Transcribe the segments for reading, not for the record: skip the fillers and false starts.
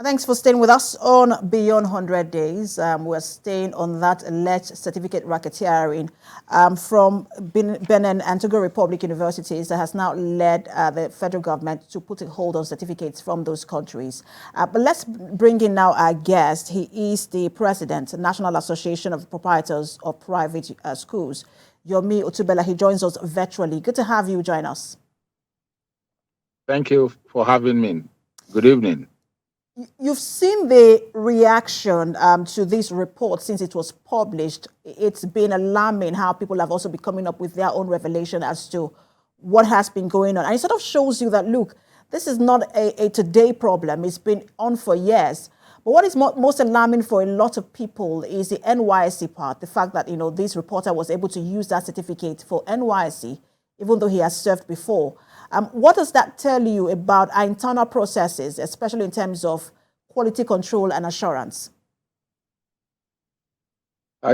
Thanks for staying with us on Beyond 100 Days. We're staying on that alleged certificate racketeering from Benin and Togo Republic universities that has now led the federal government to put a hold on certificates from those countries. But let's bring in now our guest. He is the president, National Association of Proprietors of Private Schools, Yomi Otubela. He joins us virtually. Good to have you join us. Thank you for having me. Good evening. You've seen the reaction to this report since it was published. It's been alarming how people have also been coming up with their own revelation as to what has been going on. And it sort of shows you that, look, this is not a today problem. It's been on for years. But what is most alarming for a lot of people is the NYSC part, the fact that, this reporter was able to use that certificate for NYSC, even though he has served before. What does that tell you about our internal processes, especially in terms of quality control and assurance?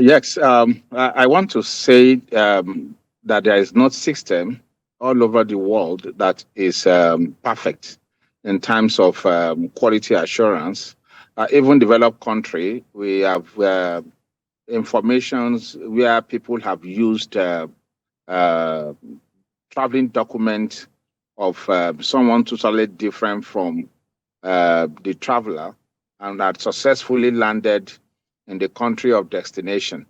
Yes, I want to say that there is no system all over the world that is perfect in terms of quality assurance. Even developed country, we have informations where people have used traveling document of someone totally different from the traveler and that successfully landed in the country of destination.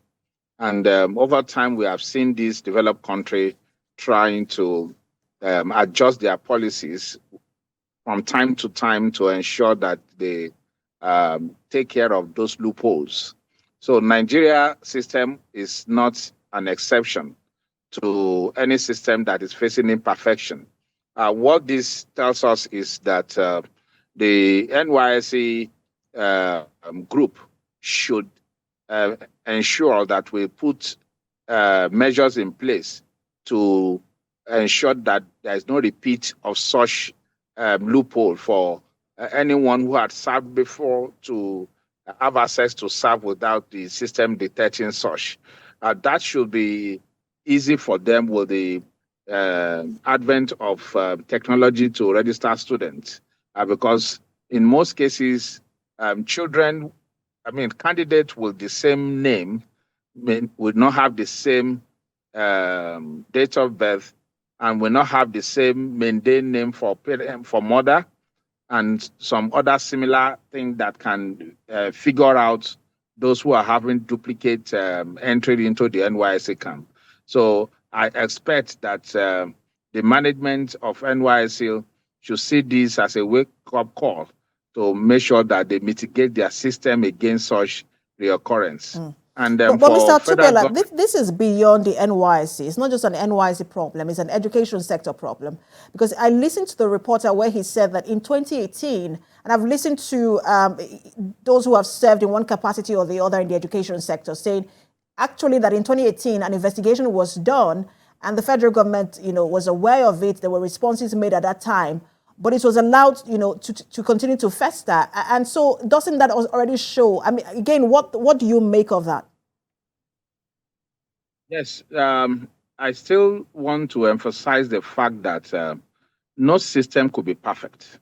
And over time, we have seen this developed country trying to adjust their policies from time to time to ensure that they take care of those loopholes. So Nigeria system is not an exception to any system that is facing imperfection. What this tells us is that the NYSC group should ensure that we put measures in place to ensure that there is no repeat of such loophole for anyone who had served before to have access to serve without the system detecting such. That should be easy for them with the advent of technology to register students, because in most cases, candidates with the same name would not have the same date of birth and will not have the same maiden name for parent, for mother, and some other similar thing that can figure out those who are having duplicate entry into the NYSC camp. So I expect that the management of NYSC should see this as a wake-up call to make sure that they mitigate their system against such reoccurrence. And But Mr. Tubela, this is beyond the NYSC. It's not just an NYSC problem. It's an education sector problem. Because I listened to the reporter where he said that in 2018, and I've listened to those who have served in one capacity or the other in the education sector saying actually that in 2018, an investigation was done and the federal government, was aware of it. There were responses made at that time, but it was allowed, to continue to fester. And so doesn't that already show? I mean, again, what do you make of that? Yes, I still want to emphasize the fact that no system could be perfect.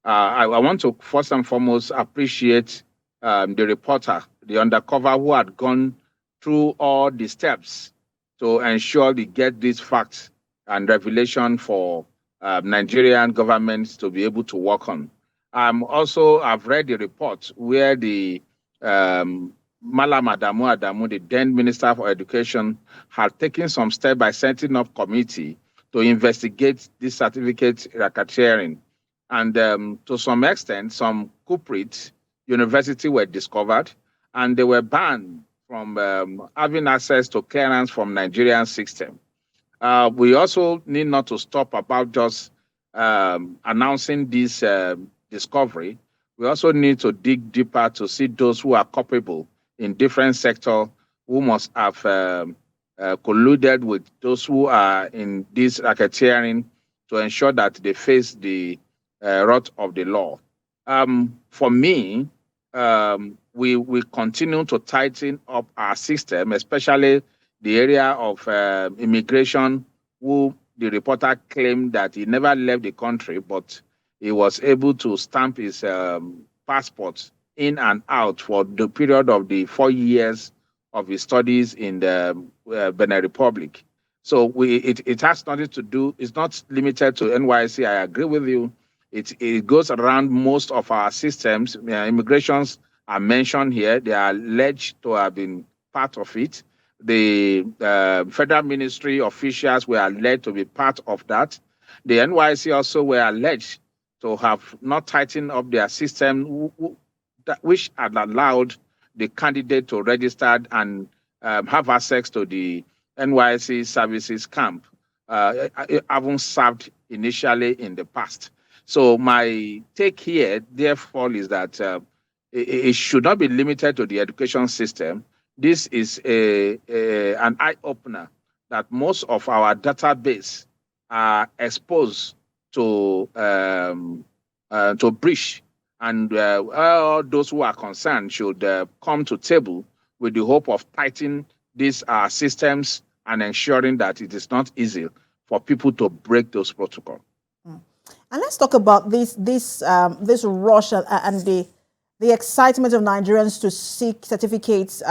I want to first and foremost appreciate the reporter, the undercover who had gone through all the steps to ensure they get these facts and revelation for Nigerian governments to be able to work on. I've read the report where the Malam Adamu, the then Minister for Education, had taken some steps by setting up committee to investigate this certificate racketeering. And to some extent, some culprits universities were discovered and they were banned from having access to clearance from Nigerian system. We also need not to stop about just announcing this discovery. We also need to dig deeper to see those who are culpable in different sectors who must have colluded with those who are in this racketeering to ensure that they face the wrath of the law. For me, we continue to tighten up our system, especially the area of immigration, who the reporter claimed that he never left the country, but he was able to stamp his passports in and out for the period of the 4 years of his studies in the Benin Republic. So it has nothing to do, it's not limited to NYC. I agree with you. It goes around most of our systems. Immigrations are mentioned here. They are alleged to have been part of it. The federal ministry officials were alleged to be part of that. The NYC also were alleged to have not tightened up their system, which had allowed the candidate to register and have access to the NYC services camp, having served initially in the past. So my take here, therefore, is that it should not be limited to the education system. This is an eye-opener that most of our database are exposed to breach, and all those who are concerned should come to table with the hope of tightening these systems and ensuring that it is not easy for people to break those protocols. And let's talk about this rush and the excitement of Nigerians to seek certificates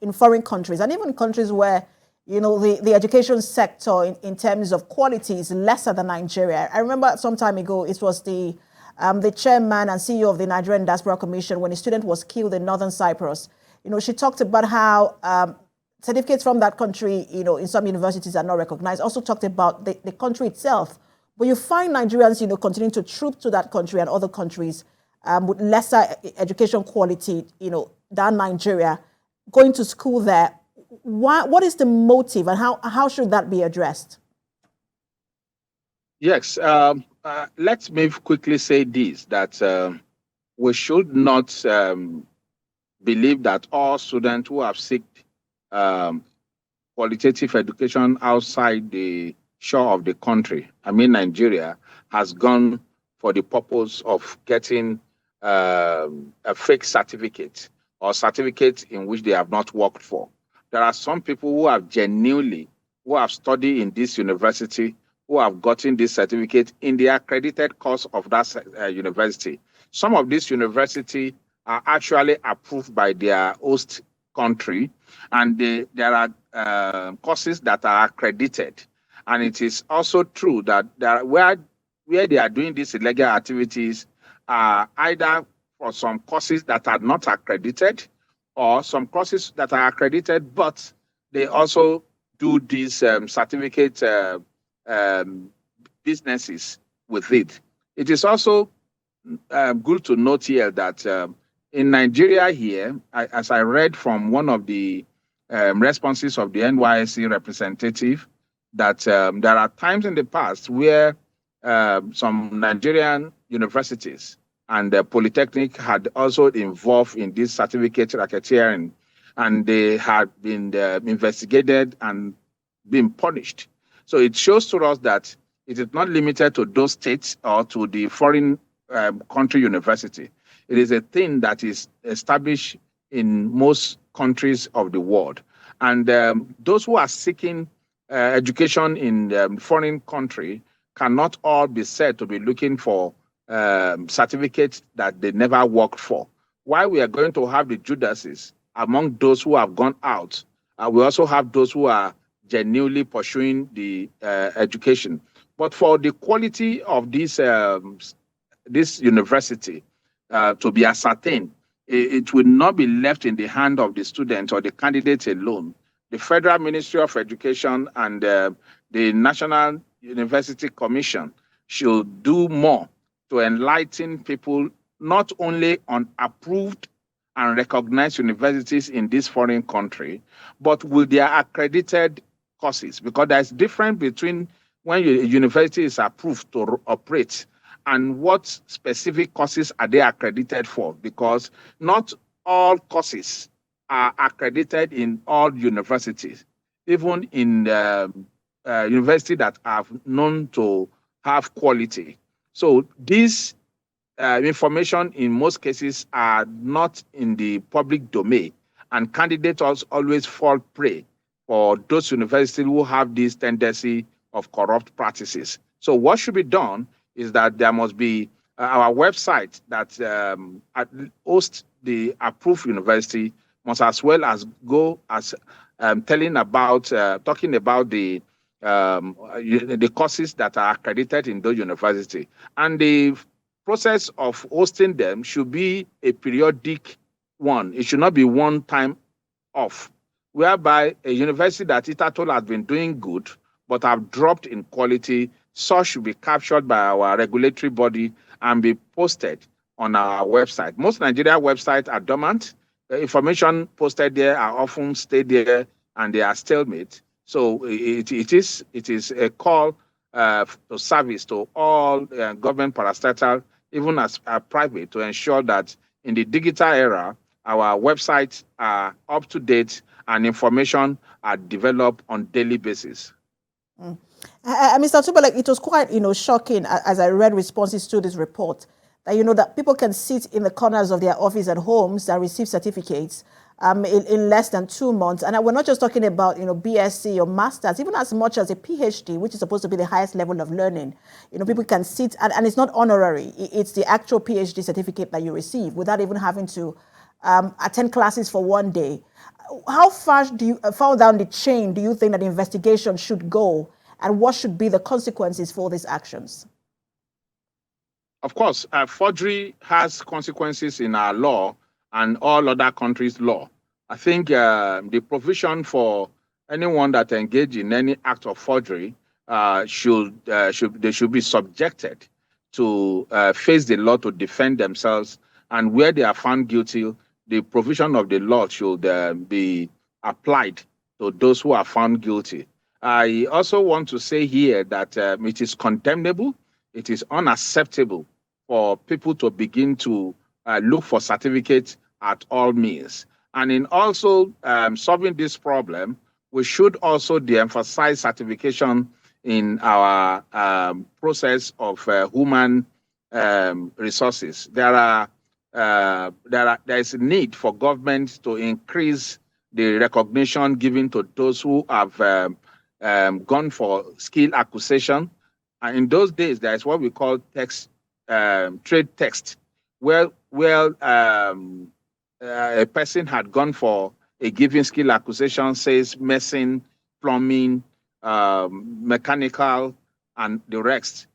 in foreign countries, and even countries where the education sector in terms of quality is lesser than Nigeria. I remember some time ago it was the chairman and CEO of the Nigerian Diaspora Commission when a student was killed in Northern Cyprus. She talked about how certificates from that country, in some universities are not recognized. Also talked about the country itself. But you find Nigerians, continuing to troop to that country and other countries with lesser education quality, than Nigeria, going to school there. What is the motive, and how should that be addressed? Yes, let me quickly say this, that we should not believe that all students who have sought qualitative education outside the shore of the country, I mean Nigeria, has gone for the purpose of getting a fake certificate or certificate in which they have not worked for. There are some people who have studied in this university, who have gotten this certificate in the accredited course of that university. Some of these universities are actually approved by their host country, and there are courses that are accredited. And it is also true that where they are doing these illegal activities are either for some courses that are not accredited, or some courses that are accredited, but they also do these certificate businesses with it. It is also good to note here that in Nigeria here, as I read from one of the responses of the NYSC representative, that there are times in the past where some Nigerian universities and the Polytechnic had also involved in this certificate racketeering, and they had been investigated and been punished. So it shows to us that it is not limited to those states or to the foreign country university. It is a thing that is established in most countries of the world. And those who are seeking education in foreign country cannot all be said to be looking for certificates that they never worked for. While we are going to have the Judases among those who have gone out, we also have those who are genuinely pursuing the education. But for the quality of this university to be ascertained, it will not be left in the hand of the student or the candidate alone. The Federal Ministry of Education and the National University Commission should do more to enlighten people not only on approved and recognized universities in this foreign country, but with their accredited courses, because there's a difference between when a university is approved to operate and what specific courses are they accredited for, because not all courses are accredited in all universities, even in universities that are known to have quality. So these information in most cases are not in the public domain, and candidates always fall prey for those universities who have this tendency of corrupt practices. So what should be done is that there must be our website that hosts the approved university must as well as go as talking about the courses that are accredited in those university, and the process of hosting them should be a periodic one. It should not be one time off, whereby a university that hitherto has been doing good but have dropped in quality, such should be captured by our regulatory body and be posted on our website. Most Nigeria websites are dormant. The information posted there are often stay there and they are stalemate. So it is a call to service to all government parastatal, even as private, to ensure that in the digital era, our websites are up to date and information are developed on daily basis. Mr. Tubelek, it was quite, shocking as I read responses to this report that, that people can sit in the corners of their office at homes and receive certificates in less than 2 months. And we're not just talking about, BSc or masters, even as much as a PhD, which is supposed to be the highest level of learning. People can sit, and it's not honorary. It's the actual PhD certificate that you receive without even having to attend classes for one day. How far down the chain do you think that the investigation should go, and what should be the consequences for these actions? Of course, forgery has consequences in our law and all other countries' law. I think the provision for anyone that engage in any act of forgery should be subjected to face the law to defend themselves, and where they are found guilty, the provision of the law should be applied to those who are found guilty. I also want to say here that it is condemnable, it is unacceptable for people to begin to look for certificates at all means. And in also solving this problem, we should also de-emphasize certification in our process of human resources. There is a need for government to increase the recognition given to those who have gone for skill acquisition. And in those days, there is what we call trade text, where a person had gone for a given skill acquisition, says medicine, plumbing, mechanical, and the rest.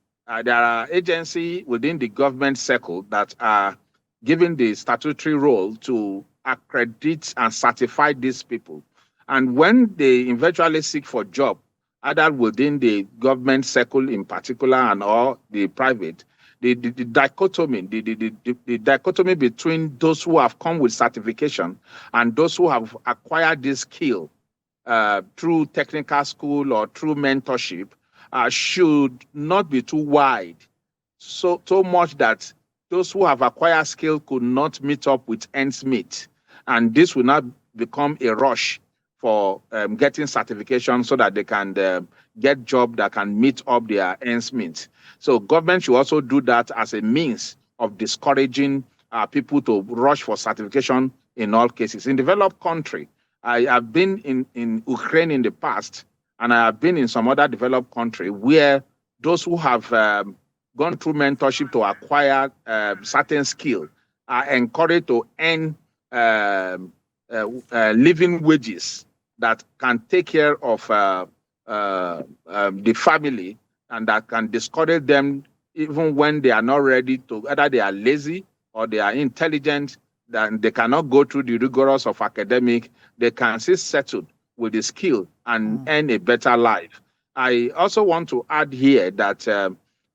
There are agencies within the government circle that are given the statutory role to accredit and certify these people. And when they eventually seek for job, either within the government circle in particular and or the private, the dichotomy between those who have come with certification and those who have acquired this skill through technical school or through mentorship should not be too wide, so much that those who have acquired skill could not meet up with ends meet, and this will not become a rush for getting certification so that they can get job that can meet up their ends meet. So government should also do that as a means of discouraging people to rush for certification in all cases. In developed country, I have been in Ukraine in the past, and I have been in some other developed country where those who have gone through mentorship to acquire certain skill are encouraged to earn living wages that can take care of the family, and that can discourage them even when they are not ready to, either they are lazy or they are intelligent, then they cannot go through the rigorous of academic. They can still settle with the skill and earn a better life. I also want to add here that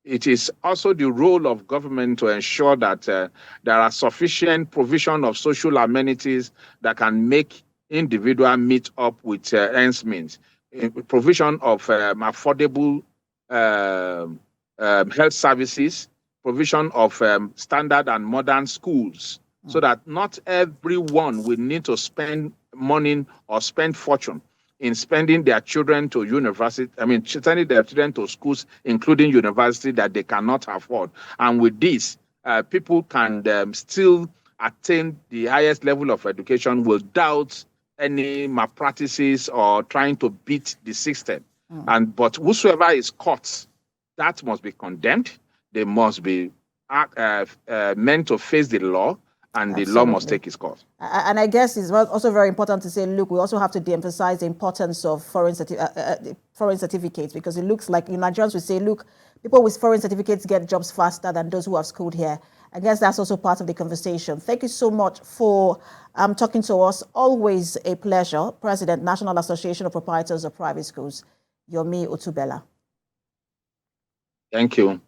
it is also the role of government to ensure that there are sufficient provision of social amenities that can make individual meet up with ends meet. Provision of affordable health services, provision of standard and modern schools, so that not everyone will need to spend money or spend fortune in sending their children to university, sending their children to schools, including university, that they cannot afford. And with this, people can still attain the highest level of education without any malpractices or trying to beat the system. But whosoever is caught, that must be condemned. They must be meant to face the law, and the law must take its course. And I guess it's also very important to say, look, we also have to de-emphasize the importance of foreign certificates, because it looks like Nigerians will say, look, people with foreign certificates get jobs faster than those who have schooled here. I guess that's also part of the conversation. Thank you so much for talking to us. Always a pleasure. President, National Association of Proprietors of Private Schools, Yomi Otubela. Thank you.